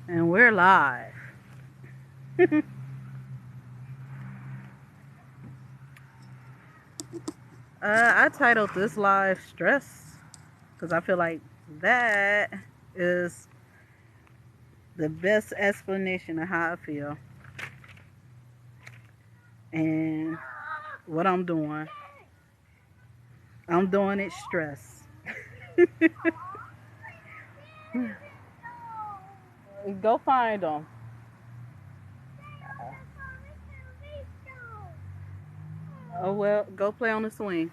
And we're live. I titled this live Stress because I feel like that is the best explanation of how I feel and what I'm doing. I'm doing it stress. Go find them. Oh, well, go play on the swing.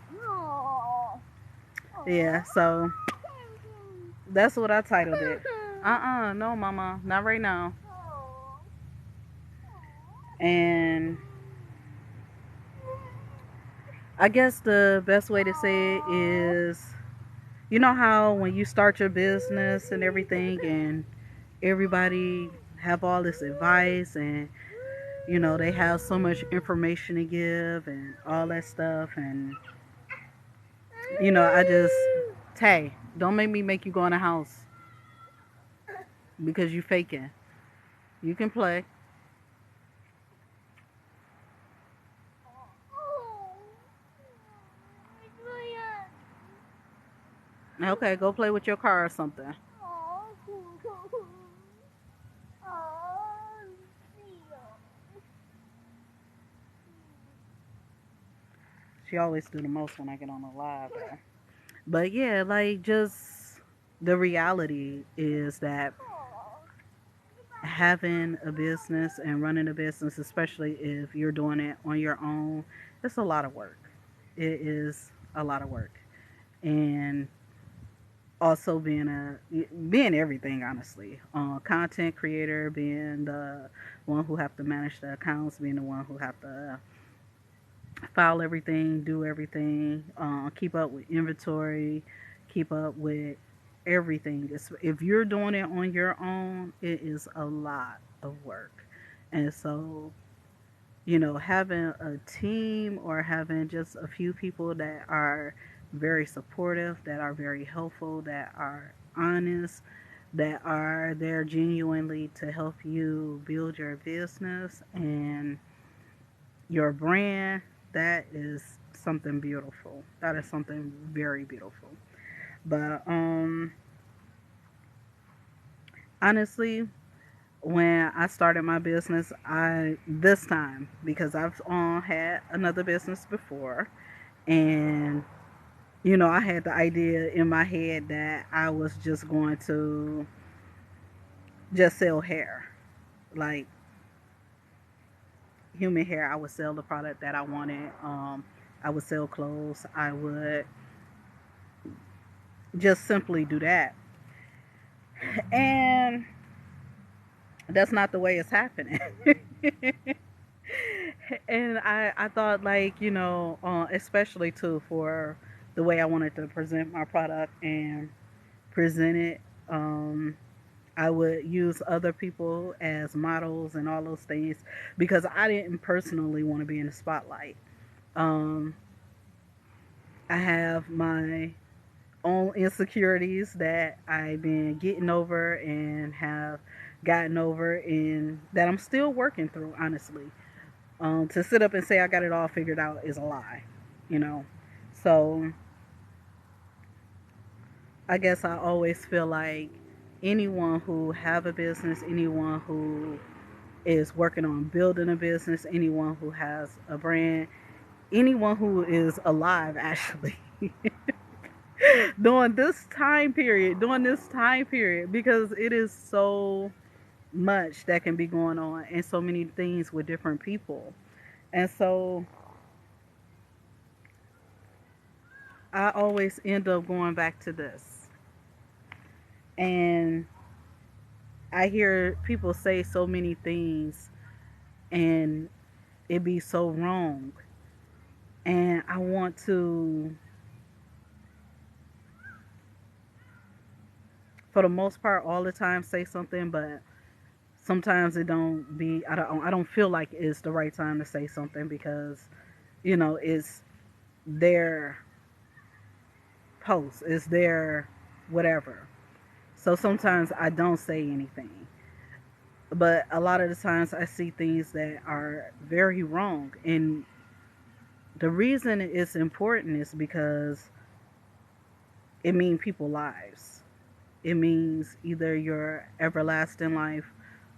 Yeah, so that's what I titled it. No, mama, not right now. And I guess the best way to say it is, you know how when you start your business and everything and everybody have all this advice and they have so much information to give and all that stuff, and I just, Tay, don't make you go in the house because you faking. You can play. Okay, go play with your car or something. She always do the most when I get on the live though. But yeah, like, just the reality is that having a business and running a business, especially if you're doing it on your own, it's a lot of work. It is a lot of work. And also being everything, honestly, content creator, being the one who have to manage the accounts, being the one who have to file everything, do everything, keep up with inventory, keep up with everything. If you're doing it on your own, it is a lot of work. And so, having a team or having just a few people that are very supportive, that are very helpful, that are honest, that are there genuinely to help you build your business and your brand, that is something beautiful. That is something very beautiful. But honestly, when I started my business, I this time, because I've had another business before, and I had the idea in my head that I was just going to just sell hair, like human hair. I would sell the product that I wanted. I would sell clothes. I would just simply do that. And that's not the way it's happening. And I thought, like, especially too for the way I wanted to present my product and present it. I would use other people as models and all those things because I didn't personally want to be in the spotlight. Um, I have my own insecurities that I've been getting over and have gotten over, and that I'm still working through, honestly. To sit up and say I got it all figured out is a lie, you know. So I guess I always feel like anyone who have a business, anyone who is working on building a business, anyone who has a brand, anyone who is alive actually during this time period, because it is so much that can be going on and so many things with different people. And so I always end up going back to this. And I hear people say so many things and it be so wrong. And I want to, for the most part, all the time say something, but sometimes it don't be. I don't feel like it's the right time to say something because it's their post, it's their whatever. So sometimes I don't say anything. But a lot of the times I see things that are very wrong. And the reason it's important is because it means people's lives. It means either your everlasting life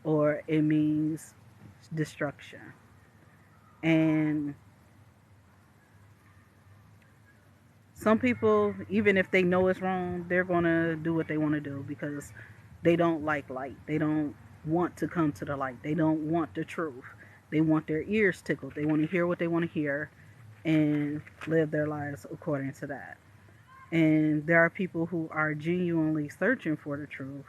or it means destruction. And some people, even if they know it's wrong, they're going to do what they want to do because they don't like light. They don't want to come to the light. They don't want the truth. They want their ears tickled. They want to hear what they want to hear and live their lives according to that. And there are people who are genuinely searching for the truth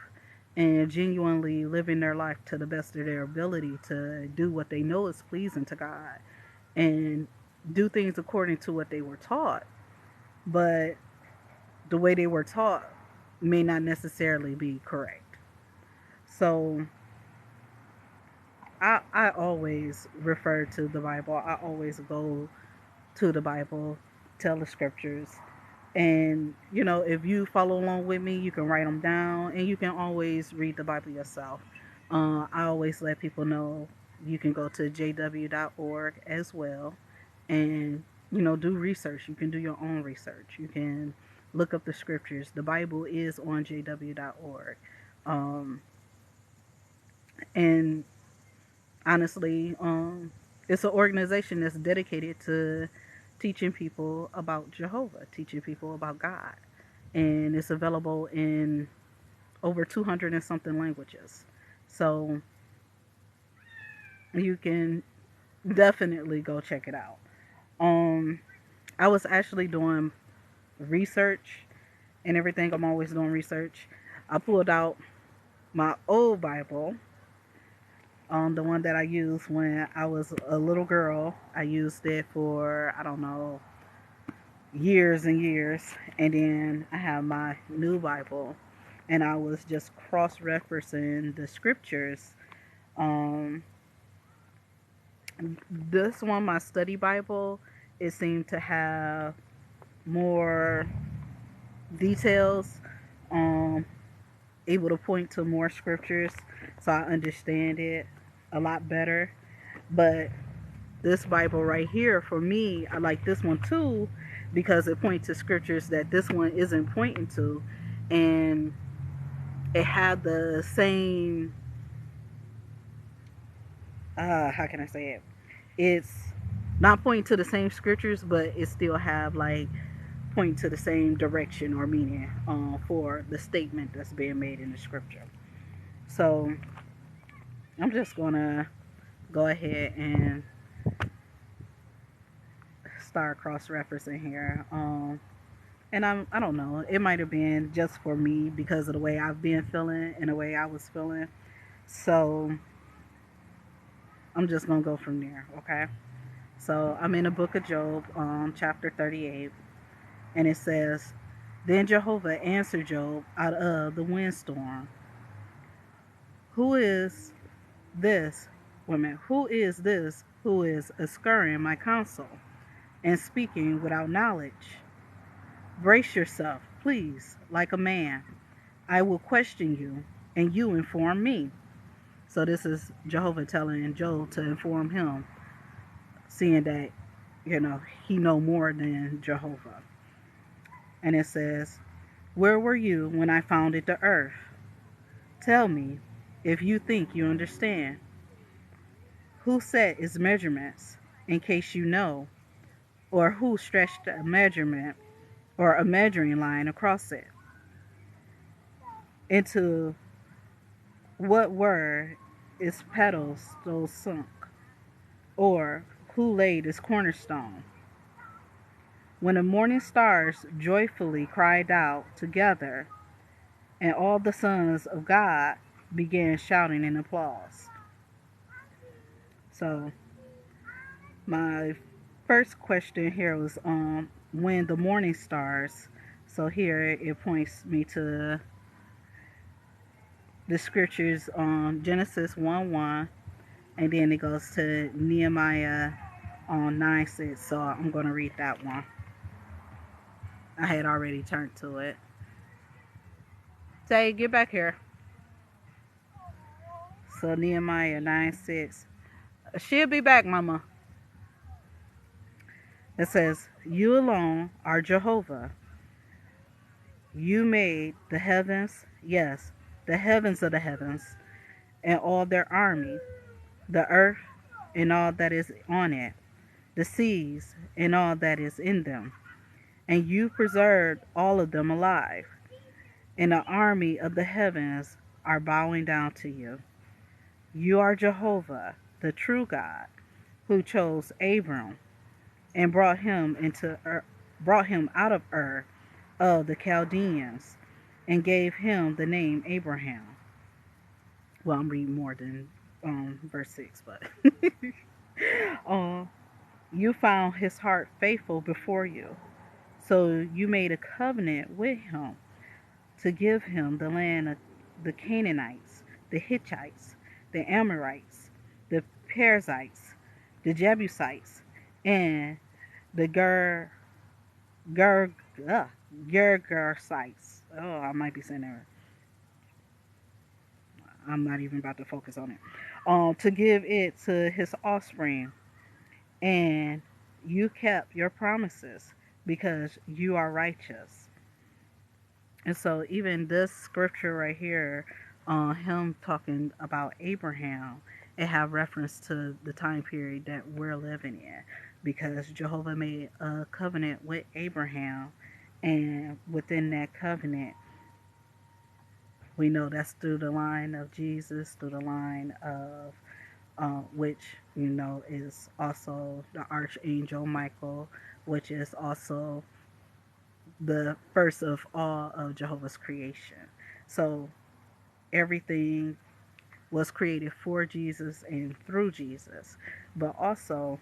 and genuinely living their life to the best of their ability to do what they know is pleasing to God and do things according to what they were taught. But the way they were taught may not necessarily be correct. So I always refer to the Bible. I always go to the Bible, tell the scriptures. And, if you follow along with me, you can write them down and you can always read the Bible yourself. I always let people know you can go to jw.org as well and, do research. You can do your own research. You can look up the scriptures. The Bible is on jw.org. Um, and honestly, it's an organization that's dedicated to teaching people about Jehovah, teaching people about God. And it's available in over 200 and something languages. So you can definitely go check it out. Um, I was actually doing research and everything. I'm always doing research. I pulled out my old Bible, the one that I used when I was a little girl. I used it for, I don't know, years and years. And then I have my new Bible, and I was just cross referencing the scriptures. Um, this one, my study Bible, it seemed to have more details, um, able to point to more scriptures, so I understand it a lot better. But this Bible right here, for me, I like this one too because it points to scriptures that this one isn't pointing to, and it had the same. How can I say it? It's not pointing to the same scriptures, but it still have like point to the same direction or meaning for the statement that's being made in the scripture. So I'm just gonna go ahead and start cross-referencing here. And I don't know. It might have been just for me because of the way I've been feeling and the way I was feeling. So I'm just gonna go from there. Okay. So I'm in the book of Job, chapter 38, and it says, "Then Jehovah answered Job out of the windstorm. Who is this woman? Who is this who is scurrying my counsel and speaking without knowledge? Brace yourself, please, like a man. I will question you, and you inform me." So this is Jehovah telling Job to inform him, seeing that, he know more than Jehovah. And it says, "Where were you when I founded the earth? Tell me, if you think you understand. Who set its measurements, in case you know, or who stretched a measurement or a measuring line across it? Into what were its pedestals sunk, or who laid its cornerstone? When the morning stars joyfully cried out together, and all the sons of God began shouting in applause." So my first question here was when the morning stars. So here it points me to the scriptures on Genesis 1:1, and then it goes to Nehemiah on 9:6. So I'm going to read that one. I had already turned to it. Say, get back here. So Nehemiah 9:6. She'll be back, Mama. It says, "You alone are Jehovah. You made the heavens, yes, the heavens of the heavens, and all their army, the earth and all that is on it, the seas and all that is in them. And you preserved all of them alive. And the army of the heavens are bowing down to you. You are Jehovah, the true God, who chose Abram and brought him out of Ur of the Chaldeans and gave him the name Abraham." Well, I'm reading more than verse 6, but uh, you found his heart faithful before you. So you made a covenant with him to give him the land of the Canaanites, the Hittites, the Amorites, the Perizzites, the Jebusites, and the Ger, Gergesites. Oh, I might be saying that. I'm not even about to focus on it. To give it to his offspring, and you kept your promises because you are righteous. And so, even this scripture right here, him talking about Abraham, it have reference to the time period that we're living in, because Jehovah made a covenant with Abraham, and within that covenant, we know that's through the line of Jesus, through the line of which is also the archangel Michael, which is also the first of all of Jehovah's creation. So everything was created for Jesus and through Jesus, but also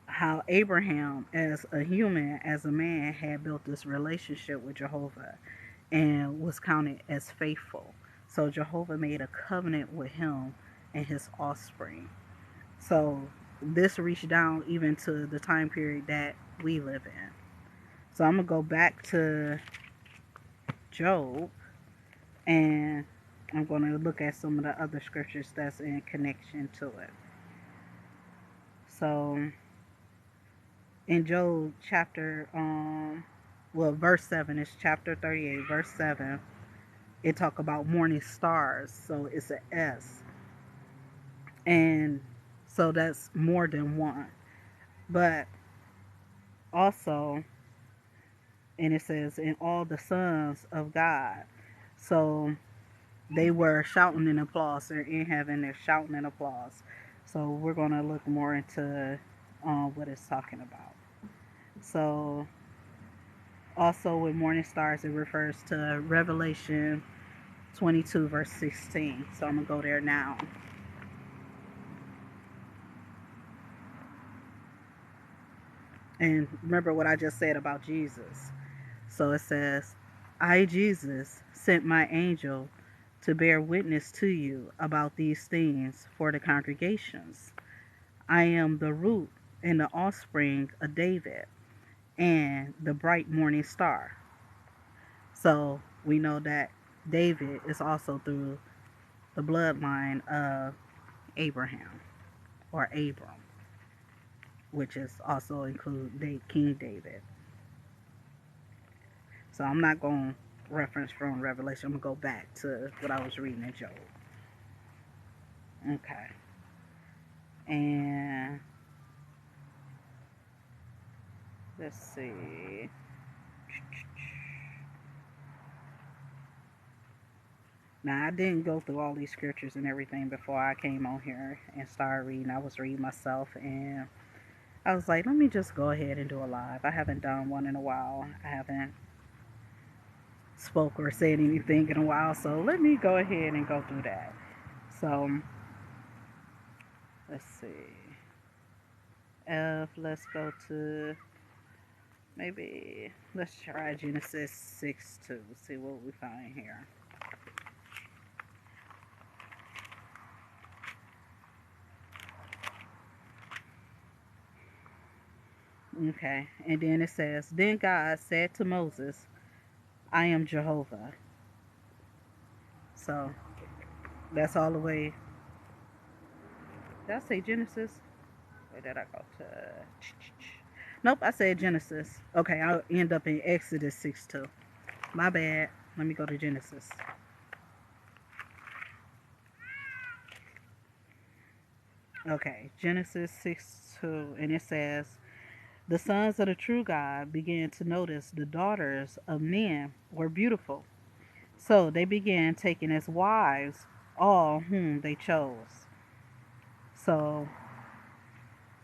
how Abraham, as a human, as a man, had built this relationship with Jehovah and was counted as faithful. So Jehovah made a covenant with him and his offspring. So this reached down even to the time period that we live in. So I'm going to go back to Job, and I'm going to look at some of the other scriptures that's in connection to it. So in Job chapter, verse 7 is chapter 38, verse 7. It talk about morning stars, so it's a S, and so that's more than one. But also, and it says, "in all the sons of God." So they were shouting in applause. They're in heaven. They're shouting in applause. So we're going to look more into what it's talking about. So also with morning stars, it refers to Revelation 22 verse 16. So I'm going to go there now. And remember what I just said about Jesus. So it says, "I, Jesus, sent my angel to bear witness to you about these things for the congregations. I am the root and the offspring of David and the bright morning star." So we know that David is also through the bloodline of Abraham or Abram, which is also include King David. So I'm not going to reference from Revelation. I'm going to go back to what I was reading in Job. Okay. And let's see. Now, I didn't go through all these scriptures and everything before I came on here and started reading. I was reading myself, and I was like, let me just go ahead and do a live. I haven't done one in a while. I haven't spoke or said anything in a while, so let me go ahead and go through that. So, let's see. Let's go to, maybe, let's try Genesis 6:2. See what we find here. Okay, and then it says, "Then God said to Moses, I am Jehovah." So That's all the way. Did I say Genesis? Where did I go to? Nope, I said Genesis. Okay, I'll end up in Exodus 6 2. My bad. Let me go to Genesis. Okay, Genesis 6 2. And it says, the sons of the true God began to notice the daughters of men were beautiful. So they began taking as wives all whom they chose. So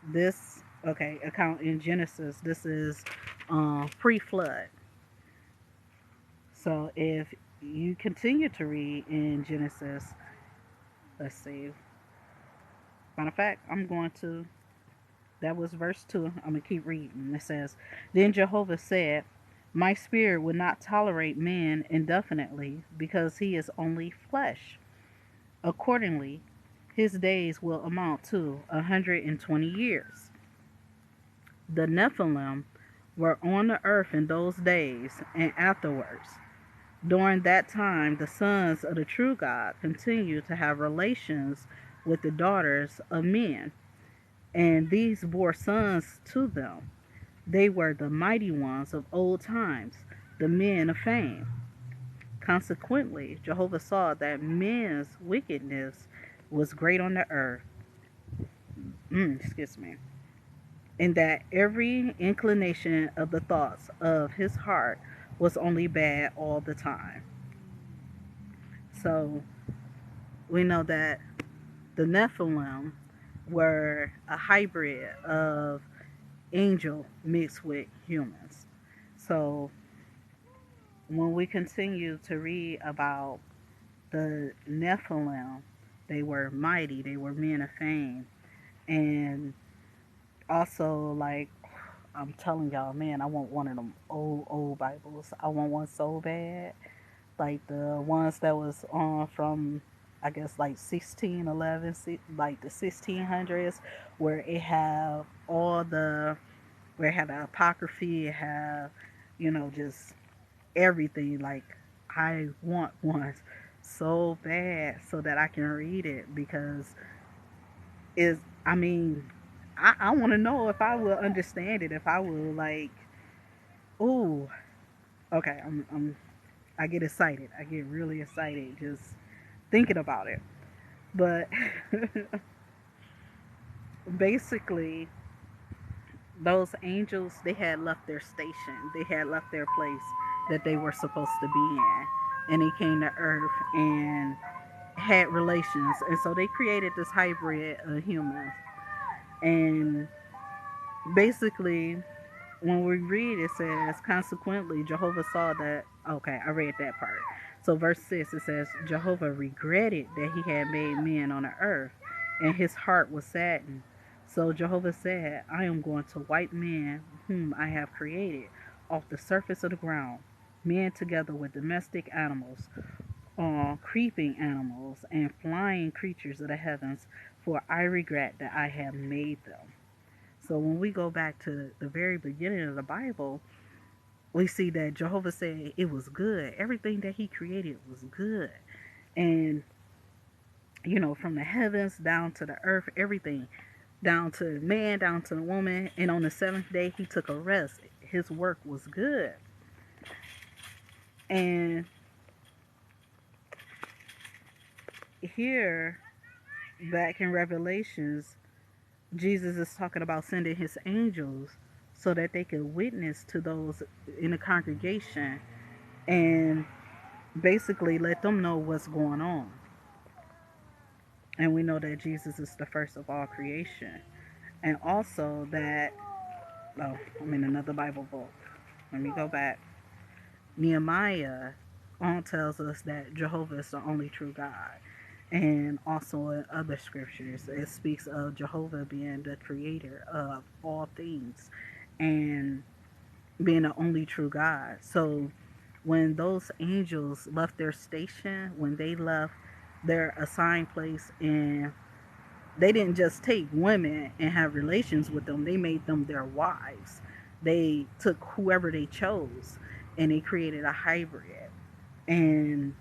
this, okay, account in Genesis, this is pre-flood. So if you continue to read in Genesis, let's see. Matter of fact, that was verse 2. I'm going to keep reading. It says, then Jehovah said, my spirit will not tolerate man indefinitely because he is only flesh. Accordingly, his days will amount to 120 years. The Nephilim were on the earth in those days and afterwards. During that time, the sons of the true God continued to have relations with the daughters of men, and these bore sons to them. They were the mighty ones of old times, the men of fame. Consequently, Jehovah saw that men's wickedness was great on the earth, excuse me, and that every inclination of the thoughts of his heart was only bad all the time. So we know that the Nephilim were a hybrid of angel mixed with humans. So when we continue to read about the Nephilim, they were mighty, they were men of fame. And also, like, I'm telling y'all, man, I want one of them old Bibles. I want one so bad. Like the ones that was on from, I guess, like 1611, like the 1600s, where it have all the, where it had the apocryphy, it have, just everything. Like, I want one so bad so that I can read it, because is I mean, I want to know if I will understand it, if I will, like, ooh, okay, I get excited. I get really excited just thinking about it. But basically, those angels, they had left their station. They had left their place that they were supposed to be in. And they came to earth and had relations. And so they created this hybrid of humans. And basically, when we read, it says, consequently, Jehovah saw that. Okay, I read that part. So, verse 6, it says, Jehovah regretted that he had made men on the earth, and his heart was saddened. So, Jehovah said, I am going to wipe men whom I have created off the surface of the ground, men together with domestic animals, creeping animals, and flying creatures of the heavens, for I regret that I have made them. So when we go back to the very beginning of the Bible, we see that Jehovah said it was good. Everything that he created was good. And, from the heavens down to the earth, everything, down to man, down to the woman. And on the seventh day, he took a rest. His work was good. And here, back in Revelations, Jesus is talking about sending his angels so that they could witness to those in the congregation and basically let them know what's going on. And we know that Jesus is the first of all creation. And also that, oh, I'm in another Bible book. Let me go back. Nehemiah tells us that Jehovah is the only true God. And also in other scriptures, it speaks of Jehovah being the creator of all things and being the only true God. So when those angels left their station, when they left their assigned place, and they didn't just take women and have relations with them, they made them their wives. They took whoever they chose and they created a hybrid. And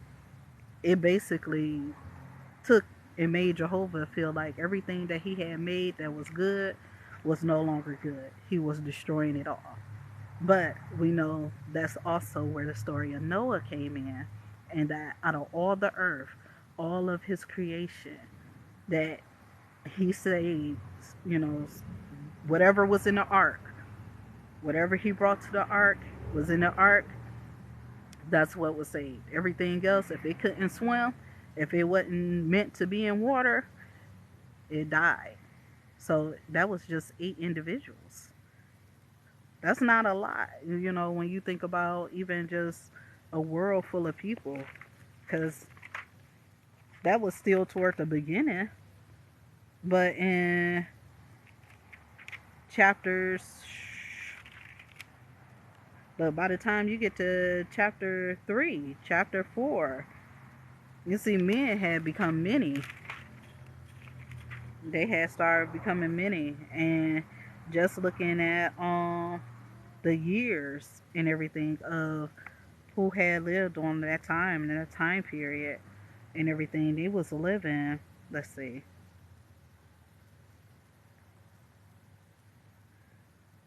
it basically took and made Jehovah feel like everything that he had made that was good was no longer good. He was destroying it all. But we know that's also where the story of Noah came in, and that out of all the earth, all of his creation, that he saved, you know, whatever was in the ark, whatever he brought to the ark was in the ark, that's what was saved. Everything else, if it couldn't swim, if it wasn't meant to be in water, it died. So that was just 8 individuals. That's not a lot, when you think about even just a world full of people, because that was still toward the beginning. But in chapters, but by the time you get to chapter 3, chapter 4, you see men had become many. They had started becoming many. And just looking at the years and everything of who had lived during that time and that time period and everything, they was living, let's see,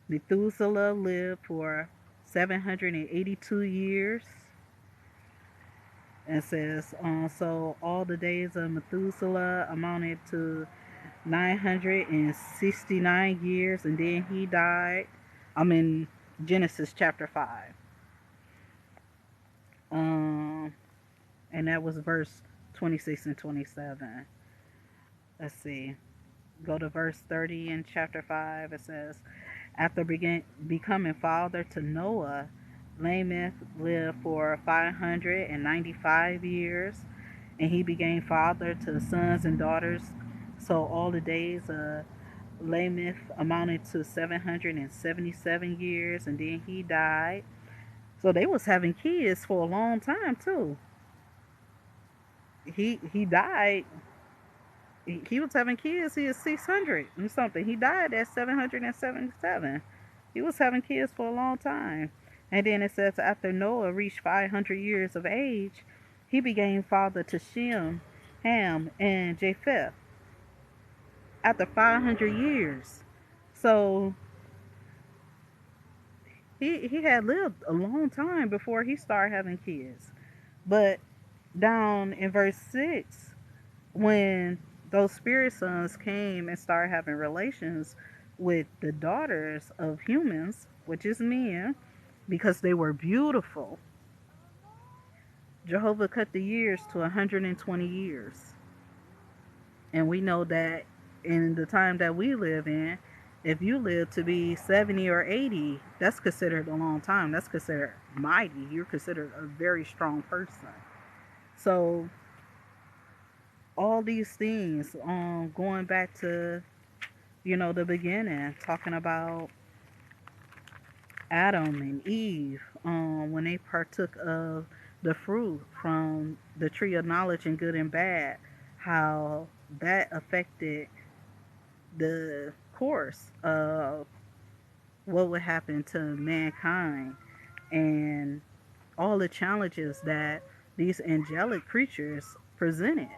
Methuselah lived for 782 years. And says, so all the days of Methuselah amounted to 969 years, and then he died. I'm in Genesis chapter 5. And that was verse 26 and 27. Let's see. Go to verse 30 in chapter 5. It says, after becoming father to Noah, Lamech lived for 595 years, and he became father to sons and daughters. So all the days of Lamech amounted to 777 years, and then he died. So they was having kids for a long time too. He died. He was having kids. He is 600 and something. He died at 777. He was having kids for a long time. And then it says after Noah reached 500 years of age, he became father to Shem, Ham, and Japheth. After 500 years. So he had lived a long time before he started having kids. But down in verse 6, when those spirit sons came and started having relations with the daughters of humans, which is men, because they were beautiful, Jehovah cut the years to 120 years. And we know that in the time that we live in, if you live to be 70 or 80, that's considered a long time. That's considered mighty. You're considered a very strong person. So all these things, going back to, the beginning, talking about Adam and Eve, when they partook of the fruit from the tree of knowledge and good and bad, how that affected the course of what would happen to mankind, and all the challenges that these angelic creatures presented,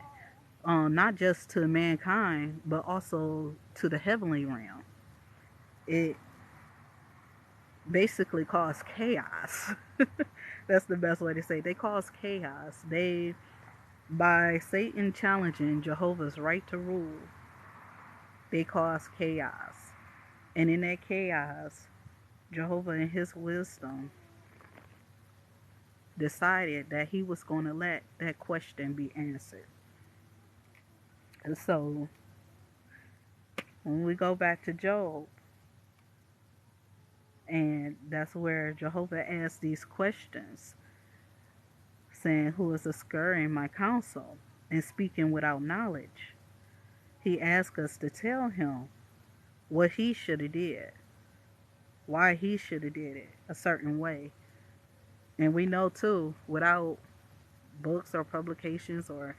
not just to mankind, but also to the heavenly realm. It basically caused chaos. That's the best way to say it. They caused chaos. By Satan challenging Jehovah's right to rule, they caused chaos. And in that chaos, Jehovah in his wisdom decided that he was going to let that question be answered. And so when we go back to Job, and that's where Jehovah asks these questions, saying, who is obscuring my counsel and speaking without knowledge? He asks us to tell him what he should have did, why he should have did it a certain way. And we know too, without books or publications or,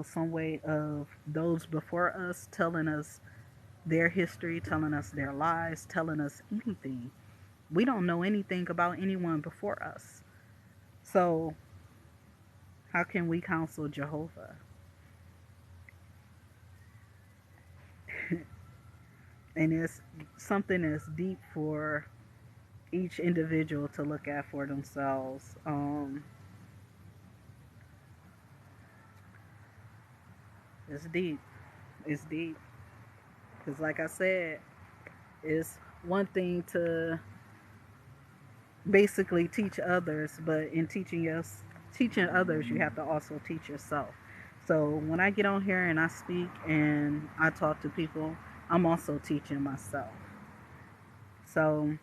some way of those before us telling us their history, telling us their lives, telling us anything, we don't know anything about anyone before us. So how can we counsel Jehovah? And it's something that's deep for each individual to look at for themselves. It's deep. It's deep because, like I said, it's one thing to basically teach others, but in teaching others, you have to also teach yourself. So when I get on here and I speak and I talk to people, I'm also teaching myself. So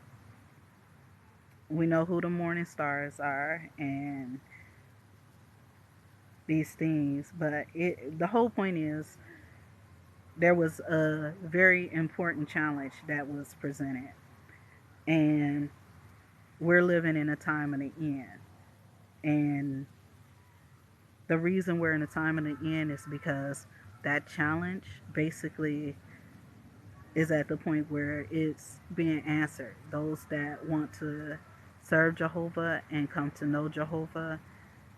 we know who the morning stars are and these things, but the whole point is there was a very important challenge that was presented, and we're living in a time of the end. And the reason we're in a time of the end is because that challenge basically is at the point where it's being answered. Those that want to serve Jehovah and come to know Jehovah,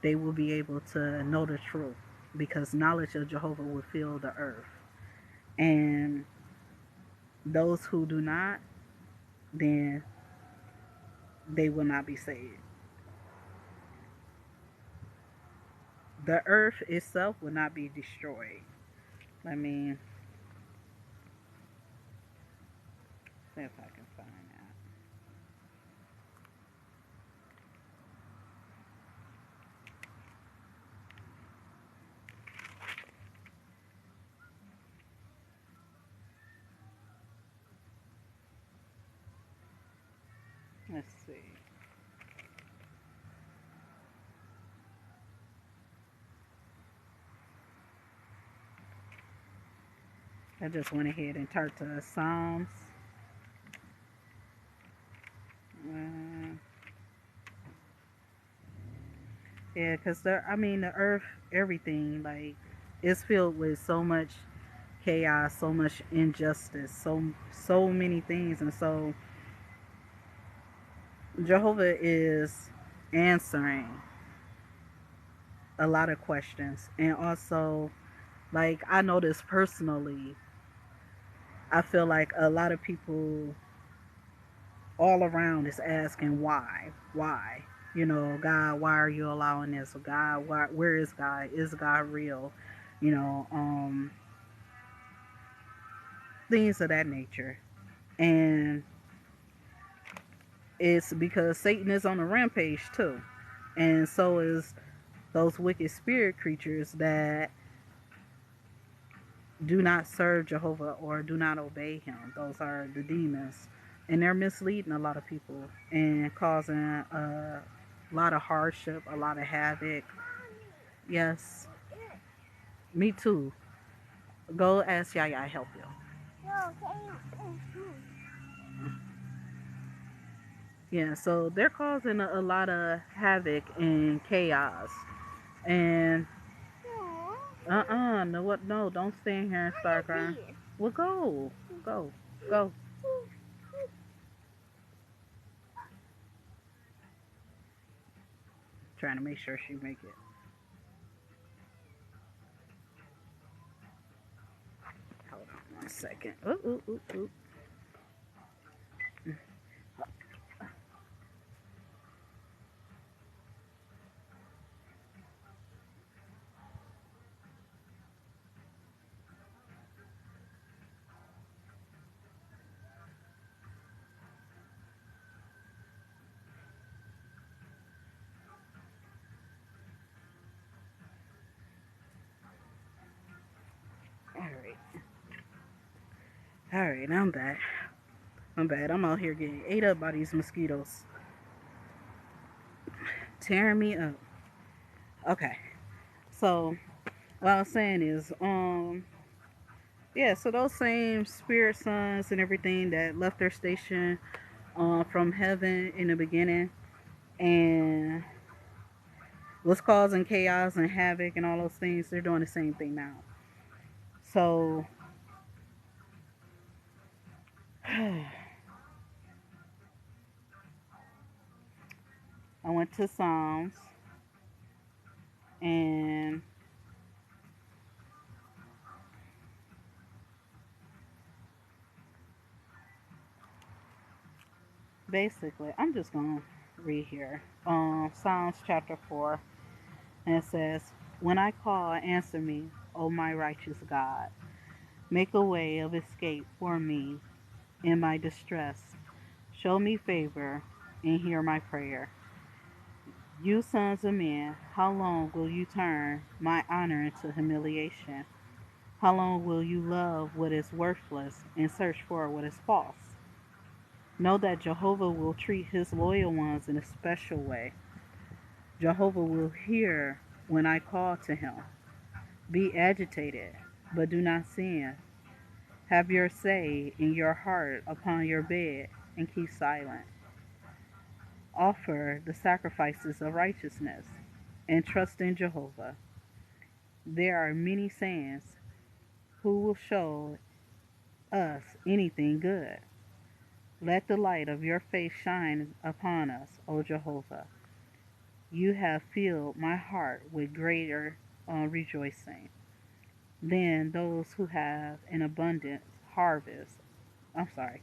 they will be able to know the truth because knowledge of Jehovah will fill the earth. And those who do not, then they will not be saved. The earth itself will not be destroyed. Let me see if I can find that. Let's see. I just went ahead and turned to Psalms. Uh, yeah, because the earth, everything, like, is filled with so much chaos, so much injustice, so many things, and so Jehovah is answering a lot of questions, and also, like, I know this personally. I feel like a lot of people all around is asking why. God, why are you allowing this? Or God, why? Where is God? Is God real? You know, things of that nature, and it's because Satan is on a rampage too, and so is those wicked spirit creatures that do not serve Jehovah or do not obey him. Those are the demons. And they're misleading a lot of people and causing a lot of hardship, a lot of havoc. Yes, me too. Go ask Yaya, I help you. Yeah, so they're causing a lot of havoc and chaos. And no, what? No, don't stand here and start crying. Well, go, go. Trying to make sure she make it. Hold on 1 second. Ooh, ooh, ooh, ooh. All right, all right. I'm back. I'm bad. I'm out here getting ate up by these mosquitoes, tearing me up. Okay, so what I was saying is, yeah. So those same spirit sons and everything that left their station, from heaven in the beginning, and was causing chaos and havoc and all those things, they're doing the same thing now. So I went to Psalms and basically, I'm just going to read here. Psalms chapter 4, and it says, "When I call, answer me, O my righteous God. Make a way of escape for me in my distress. Show me favor and hear my prayer. You sons of men, how long will you turn my honor into humiliation? How long will you love what is worthless and search for what is false? Know that Jehovah will treat his loyal ones in a special way. Jehovah will hear when I call to him. Be agitated, but do not sin. Have your say in your heart upon your bed and keep silent. Offer the sacrifices of righteousness and trust in Jehovah. There are many sayings. Who will show us anything good? Let the light of your face shine upon us, O Jehovah. You have filled my heart with greater rejoicing than those who have an abundant harvest. I'm sorry.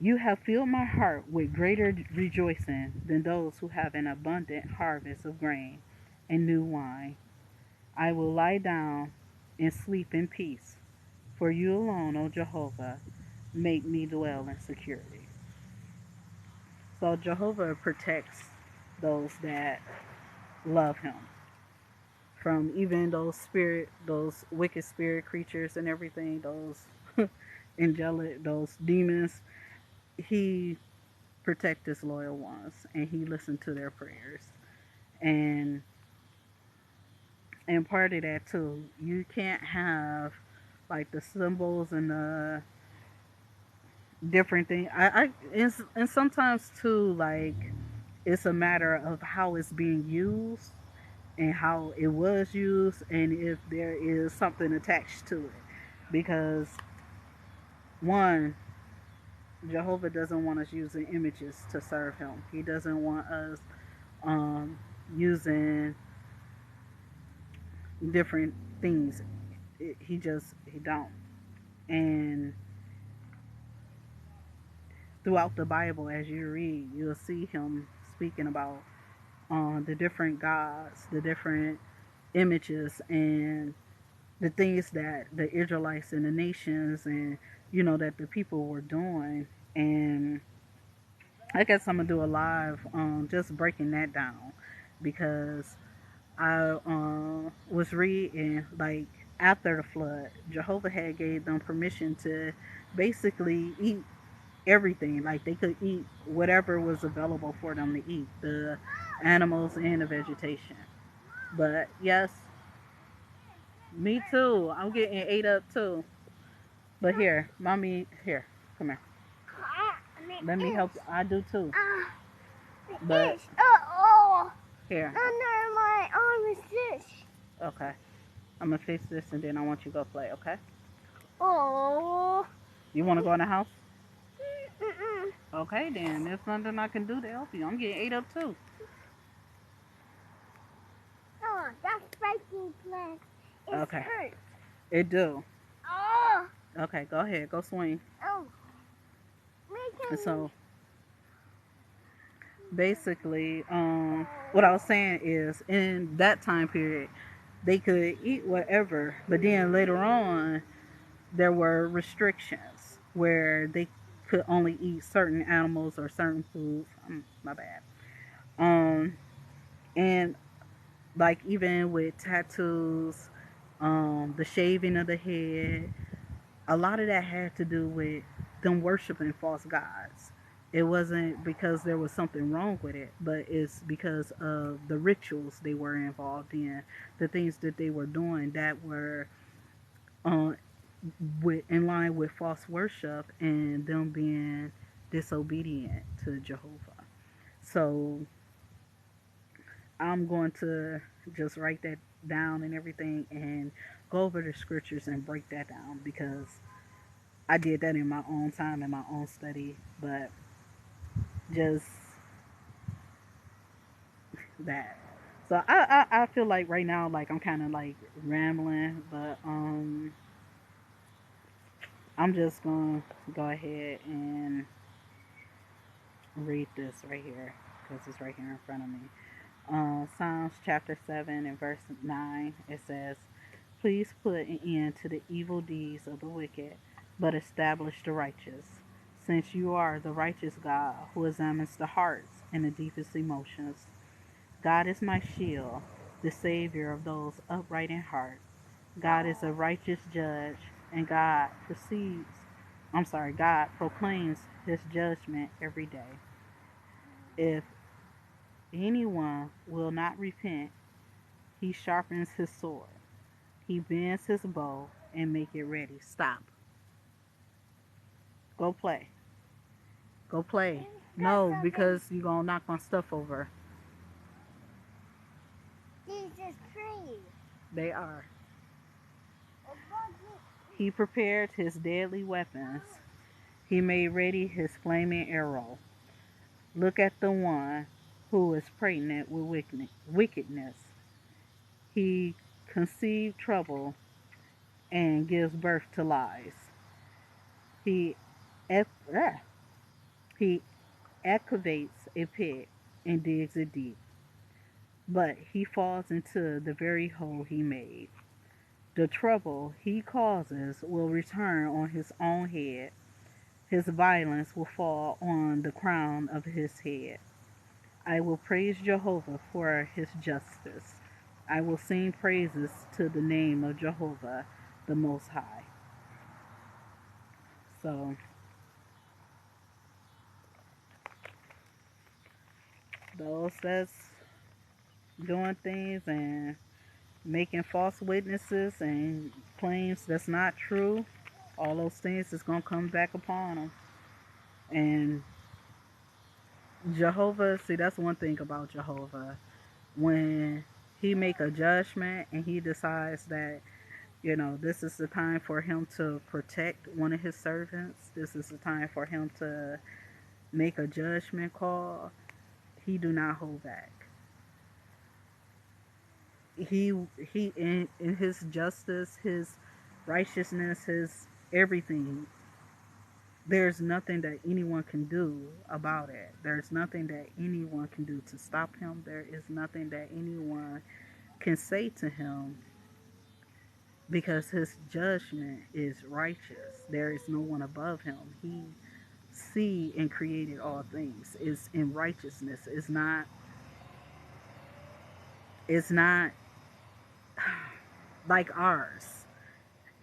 You have filled my heart with greater rejoicing than those who have an abundant harvest of grain and new wine. I will lie down and sleep in peace, for you alone, O Jehovah, make me dwell in security. So Jehovah protects those that love him from even those wicked spirit creatures and everything, those angelic, those demons. He protect his loyal ones, and he listened to their prayers. And and part of that too, you can't have like the symbols and the different things. And sometimes too, like it's a matter of how it's being used and how it was used, and if there is something attached to it. Because one, Jehovah doesn't want us using images to serve him. He doesn't want us um, using different things. He don't. And throughout the Bible, as you read, you'll see him speaking about the different gods, the different images, and the things that the Israelites and the nations and that the people were doing. And I guess I'm gonna do a live just breaking that down, because I was reading like after the flood, Jehovah had gave them permission to basically eat everything. Like they could eat whatever was available for them to eat, the animals and the vegetation. But yes, me too. I'm getting ate up too. But here, mommy, here, come here. Let me help you. I do too. But here. Under my arm is this. Okay. I'm gonna fix this and then I want you to go play, okay? Oh. You wanna go in the house? Mm-mm. Okay then. There's nothing I can do to help you. I'm getting ate up too. Oh, that's breaking place. It okay. Hurts. It do. Oh. Okay, go ahead. Go swing. Oh. And so basically, what I was saying is in that time period, they could eat whatever, but then later on, there were restrictions where they could only eat certain animals or certain foods. My bad. Um, and like even with tattoos, the shaving of the head, a lot of that had to do with them worshiping false gods. It wasn't because there was something wrong with it, but it's because of the rituals they were involved in, the things that they were doing that were uh, in line with false worship and them being disobedient to Jehovah. So I'm going to just write that down and everything and go over the scriptures and break that down, because I did that in my own time, in my own study, but just that. So I feel like right now, like I'm kind of like rambling, but I'm just gonna go ahead and read this right here because it's right here in front of me. Psalms chapter 7 and verse 9, it says, "Please put an end to the evil deeds of the wicked, but establish the righteous, since you are the righteous God who examines the hearts and the deepest emotions. God is my shield, the Savior of those upright in heart. God is a righteous judge, and God proclaims his judgment every day. If anyone will not repent, he sharpens his sword. He bends his bow and make it ready." Stop. Go play. Go play. No, because you're going to knock my stuff over. These is trees. They are. He prepared his deadly weapons. He made ready his flaming arrow. Look at the one who is pregnant with wickedness. He conceived trouble and gives birth to lies. He, ex- ah, he excavates a pit and digs it deep, but he falls into the very hole he made. The trouble he causes will return on his own head. His violence will fall on the crown of his head. I will praise Jehovah for his justice. I will sing praises to the name of Jehovah the Most High. So, those that's doing things and making false witnesses and claims that's not true, all those things is going to come back upon them. And Jehovah, see, that's one thing about Jehovah. When he make a judgment and he decides that, this is the time for him to protect one of his servants, this is the time for him to make a judgment call, he do not hold back. He in his justice, his righteousness, his everything, there's nothing that anyone can do about it. There's nothing that anyone can do to stop him. There is nothing that anyone can say to him, because his judgment is righteous. There is no one above him. He see and created all things. Is in righteousness. It's not like ours.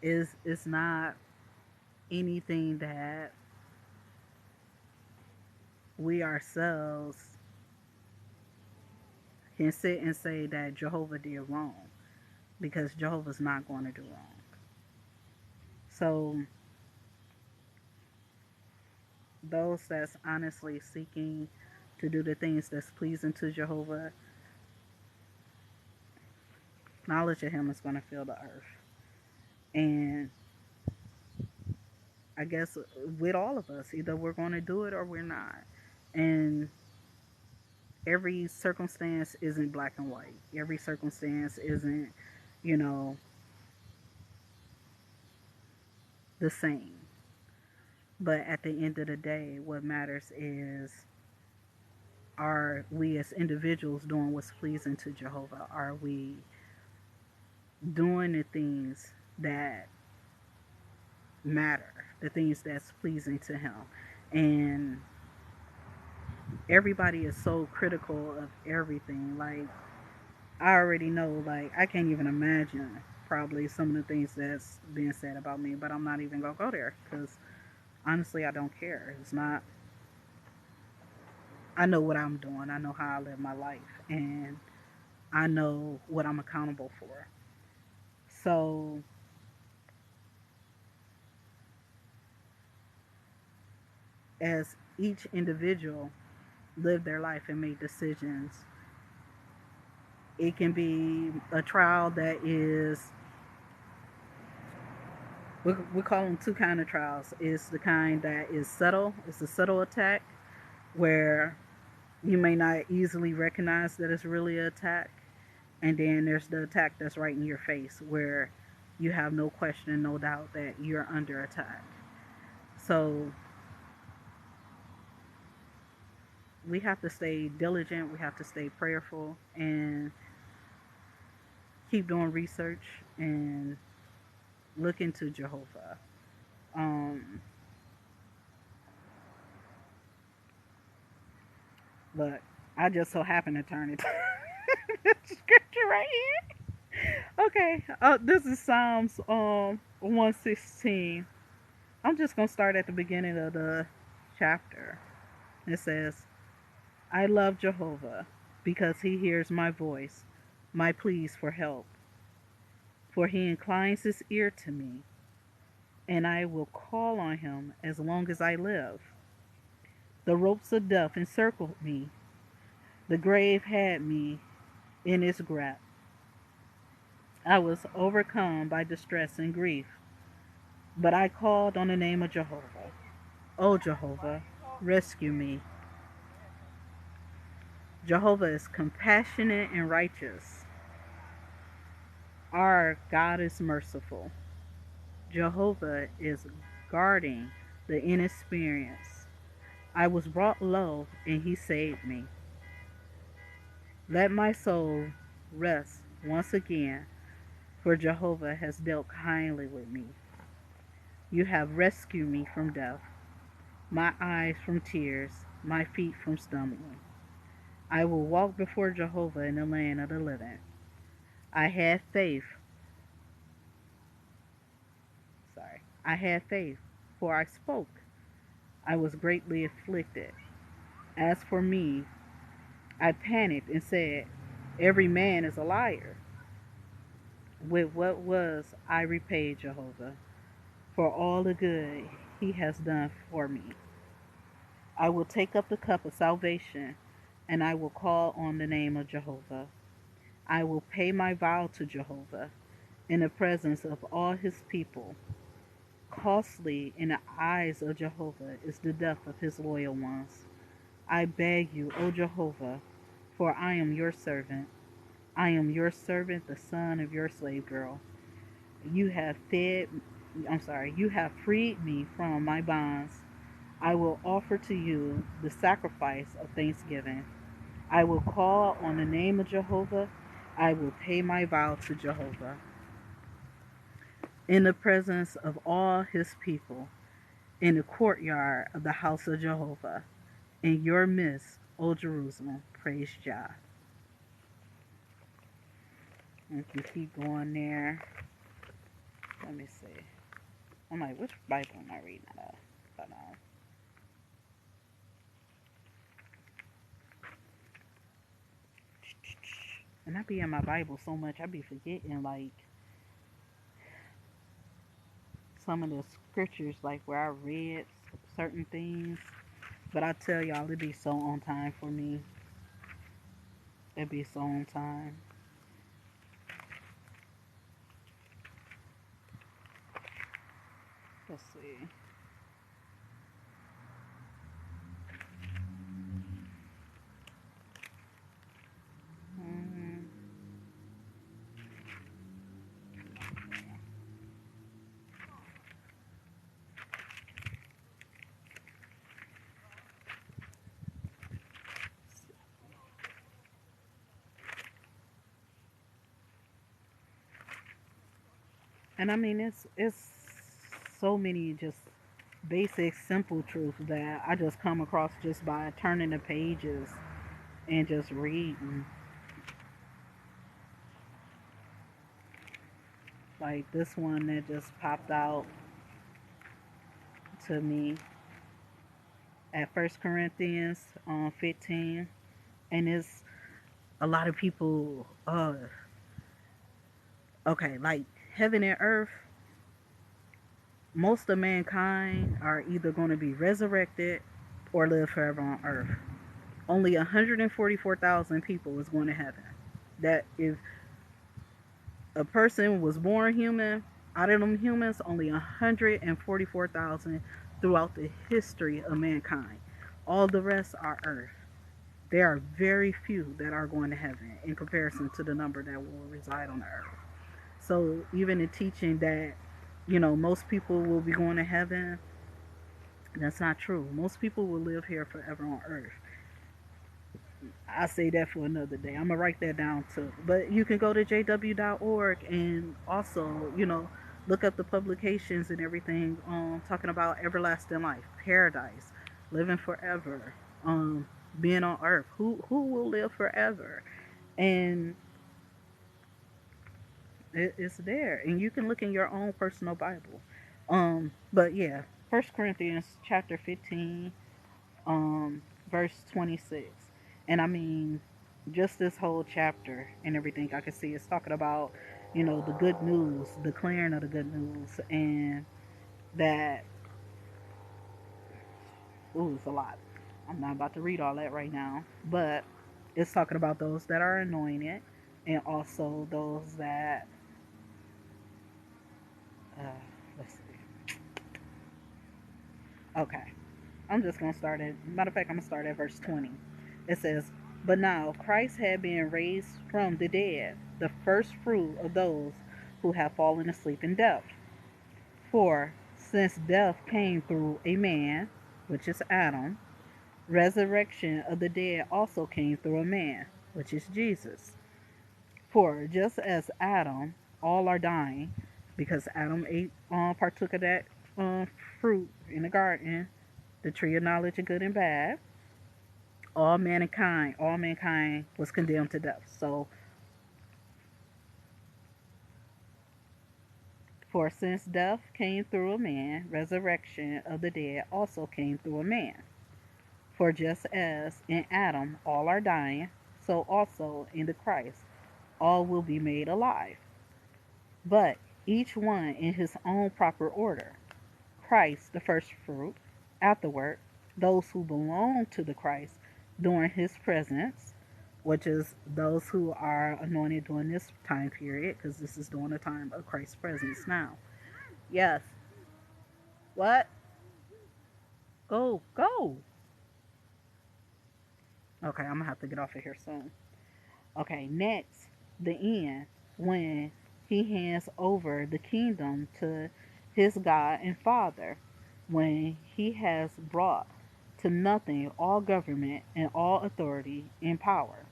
It's not anything that we ourselves can sit and say that Jehovah did wrong, because Jehovah's not going to do wrong. So those that's honestly seeking to do the things that's pleasing to Jehovah, knowledge of him is going to fill the earth. And I guess with all of us, either we're going to do it or we're not. And every circumstance isn't black and white. Every circumstance isn't, you know, the same. But at the end of the day, what matters is, are we as individuals doing what's pleasing to Jehovah? Are we doing the things that matter, the things that's pleasing to Him? And everybody is so critical of everything. Like, I already know, like, I can't even imagine probably some of the things that's being said about me, but I'm not even gonna go there because honestly, I don't care. It's not, I know what I'm doing, I know how I live my life, and I know what I'm accountable for. So, as each individual live their life and make decisions, it can be a trial that is, we call them two kind of trials. It's the kind that is subtle, it's a subtle attack where you may not easily recognize that it's really an attack. And then there's the attack that's right in your face where you have no question, no doubt that you're under attack. So we have to stay diligent, we have to stay prayerful, and keep doing research and look into Jehovah. Um, Look, I just so happen to turn it the scripture right here. Okay, this is Psalms 116. I'm just gonna start at the beginning of the chapter. It says, "I love Jehovah because He hears my voice, my pleas for help. For He inclines His ear to me, and I will call on Him as long as I live. The ropes of death encircled me; the grave had me in its grasp. I was overcome by distress and grief, but I called on the name of Jehovah. O Jehovah, rescue me." Jehovah is compassionate and righteous. Our God is merciful. Jehovah is guarding the inexperienced. I was brought low and He saved me. Let my soul rest once again, for Jehovah has dealt kindly with me. You have rescued me from death, my eyes from tears, my feet from stumbling. I will walk before Jehovah in the land of the living. I had faith, I had faith, for I spoke. I was greatly afflicted. As for me, I panicked and said, "Every man is a liar." With what was I repay Jehovah for all the good He has done for me? I will take up the cup of salvation, and I will call on the name of Jehovah. I will pay my vow to Jehovah in the presence of all His people. Costly in the eyes of Jehovah is the death of His loyal ones. I beg you, O Jehovah, for I am your servant. I am your servant, the son of your slave girl. You have you have freed me from my bonds. I will offer to you the sacrifice of thanksgiving. I will call on the name of Jehovah. I will pay my vow to Jehovah in the presence of all His people, in the courtyard of the house of Jehovah. In your midst, O Jerusalem, praise Jah. If you keep going there, let me see. I'm like, which Bible am I reading out of? Hold on. And I be in my Bible so much, I be forgetting like some of the scriptures, like where I read certain things. But I tell y'all, it be so on time for me. It be so on time. Let's see. hmm And I mean, it's so many just basic, simple truths that I just come across just by turning the pages and just reading. Like this one that just popped out to me at First Corinthians 15, and it's a lot of people. Okay, like heaven and earth. Most of mankind are either going to be resurrected or live forever on earth. Only 144,000 people is going to heaven. That if a person was born human, out of them humans, only 144,000 throughout the history of mankind. All the rest are earth. There are very few that are going to heaven in comparison to the number that will reside on the earth. So even the teaching that, most people will be going to heaven, that's not true. Most people will live here forever on earth. I say that for another day. I'm gonna write that down too. But you can go to jw.org and also, look up the publications and everything talking about everlasting life, paradise, living forever, um, being on earth. Who will live forever? And it's there, and you can look in your own personal Bible. But yeah, First Corinthians chapter 15, verse 26. And I mean, just this whole chapter and everything I can see is talking about, the good news, declaring of the good news, and that, ooh, it's a lot. I'm not about to read all that right now, but it's talking about those that are anointed and also those that, uh, let's see. Okay. I'm just going to start at, matter of fact, I'm going to start at verse 20. It says, "But now Christ had been raised from the dead, the first fruit of those who have fallen asleep in death. For since death came through a man, which is Adam, resurrection of the dead also came through a man, which is Jesus. For just as Adam, all are dying, because Adam ate, partook of that uh, fruit in the garden, the tree of knowledge of good and bad, all mankind was condemned to death. So, for since death came through a man, resurrection of the dead also came through a man. For just as in Adam all are dying, so also in the Christ all will be made alive. But each one in his own proper order. Christ the first fruit, afterward those who belong to the Christ during his presence, which is those who are anointed during this time period, because this is during the time of Christ's presence now. Yes. What? Go, go. Okay, I'm gonna have to get off of here soon. Okay, next, the end, when he hands over the kingdom to his God and Father, when he has brought to nothing all government and all authority and power.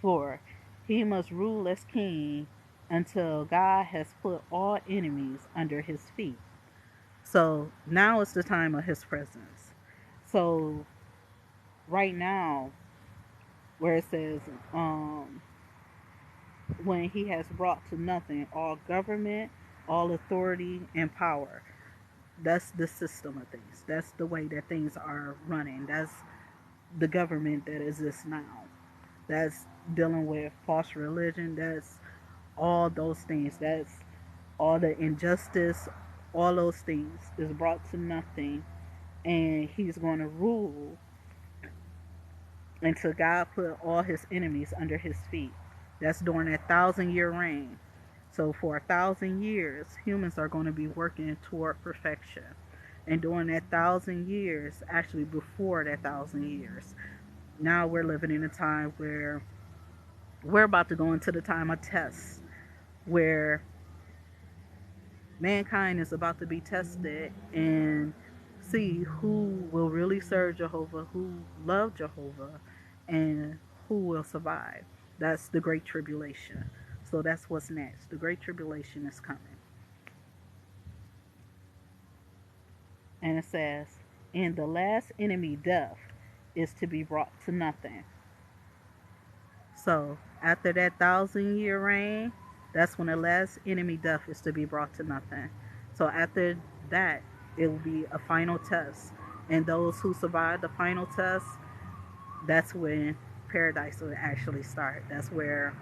For he must rule as king until God has put all enemies under his feet. So now is the time of his presence. So right now, where it says, when he has brought to nothing all government, all authority, and power. That's the system of things. That's the way that things are running. That's the government that exists now. That's dealing with false religion. That's all those things. That's all the injustice. All those things is brought to nothing. And he's going to rule until God put all his enemies under his feet. That's during that 1,000-year reign. So for 1,000 years, humans are going to be working toward perfection. And during that 1,000 years, actually before that 1,000 years, now we're living in a time where we're about to go into the time of tests, where mankind is about to be tested and see who will really serve Jehovah, who love Jehovah, and who will survive. That's the Great Tribulation. So that's what's next. The Great Tribulation is coming. And it says, "And the last enemy, death, is to be brought to nothing." So after that 1,000-year reign, that's when the last enemy, death, is to be brought to nothing. So after that, it will be a final test. And those who survive the final test, that's when paradise will actually start. That's where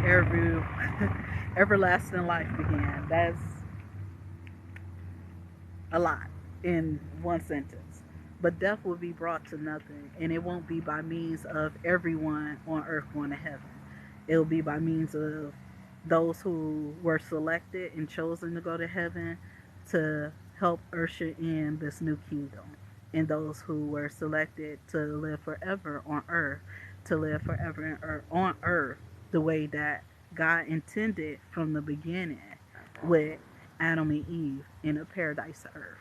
every everlasting life began. That's a lot in one sentence. But death will be brought to nothing, and it won't be by means of everyone on earth going to heaven. It will be by means of those who were selected and chosen to go to heaven to help usher in this new kingdom, and those who were selected to live forever on earth, to live forever on earth the way that God intended from the beginning with Adam and Eve in a paradise earth.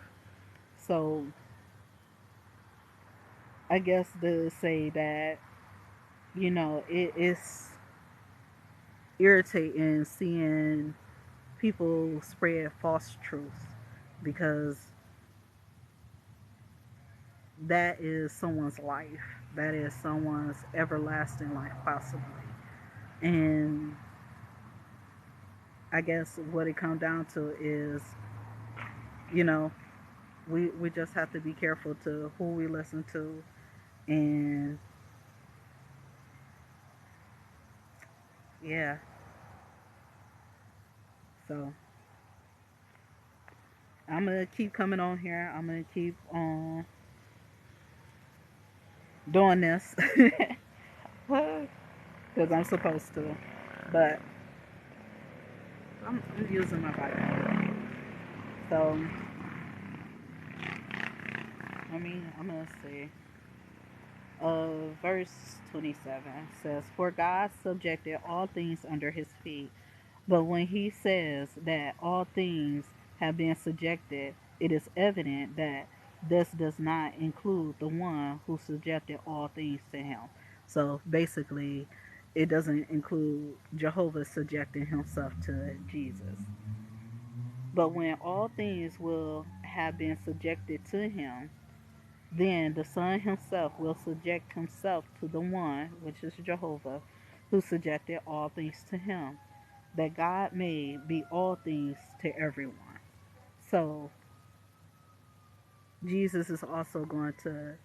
So I guess to say that, it is irritating seeing people spread false truths because that is someone's life. That is someone's everlasting life, possibly. And I guess what it comes down to is, you know, we just have to be careful to who we listen to. And yeah, so I'm going to keep coming on here. I'm going to keep on doing this because I'm supposed to. But I'm using my Bible. So, I'm going to say, verse 27 says, "For God subjected all things under his feet." But when he says that all things have been subjected, it is evident that this does not include the one who subjected all things to him. So basically, it doesn't include Jehovah subjecting himself to Jesus. But when all things will have been subjected to him, then the Son himself will subject himself to the one, which is Jehovah, who subjected all things to him, that God may be all things to everyone. So Jesus is also going to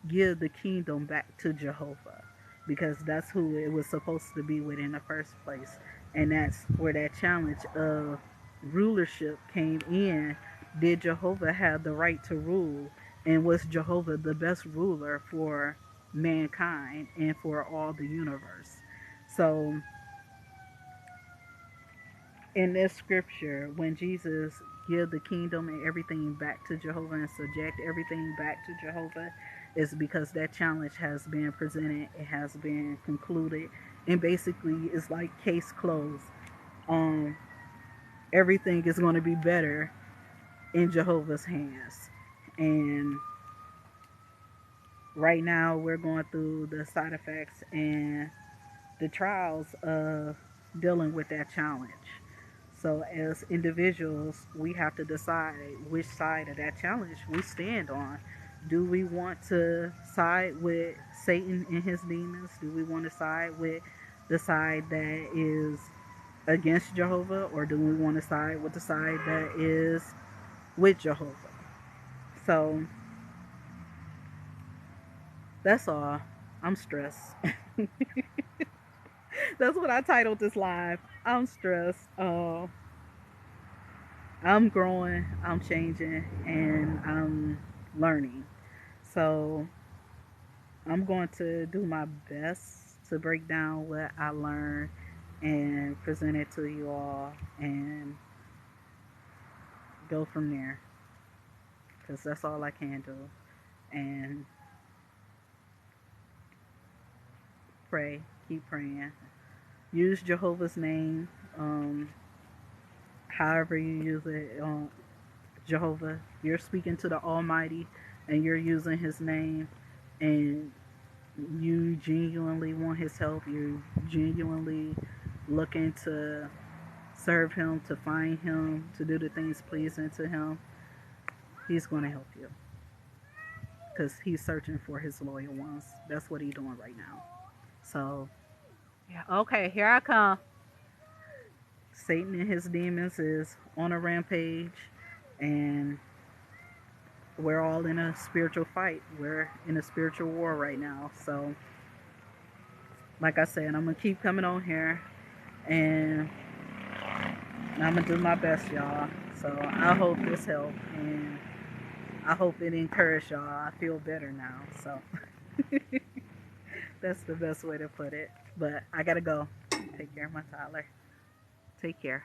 give the kingdom back to Jehovah because that's who it was supposed to be with in the first place. And that's where that challenge of rulership came in. Did Jehovah have the right to rule? And was Jehovah the best ruler for mankind and for all the universe? So in this scripture, when Jesus give the kingdom and everything back to Jehovah and subject everything back to Jehovah, is because that challenge has been presented, it has been concluded, and basically it's like case closed. Um, Everything is going to be better in Jehovah's hands, and right now we're going through the side effects and the trials of dealing with that challenge. So, as individuals, we have to decide which side of that challenge we stand on. Do we want to side with Satan and his demons? Do we want to side with the side that is against Jehovah? Or do we want to side with the side that is with Jehovah? So, that's all. I'm stressed. That's what I titled this live. I'm stressed. I'm growing, I'm changing, and I'm learning. So I'm going to do my best to break down what I learned and present it to you all and go from there because that's all I can do. And pray, keep praying. Use Jehovah's name, however you use it. Jehovah, you're speaking to the Almighty and you're using His name, and you genuinely want His help, you genuinely looking to serve Him, to find Him, to do the things pleasing to Him, He's going to help you because He's searching for His loyal ones. That's what He's doing right now. So, yeah, okay, here I come. Satan and his demons is on a rampage, and we're all in a spiritual fight. We're in a spiritual war right now. So, like I said, I'm going to keep coming on here and I'm going to do my best, y'all. So, I hope this helped and I hope it encouraged y'all. I feel better now. So, that's the best way to put it. But I got to go. Take care of my toddler. Take care.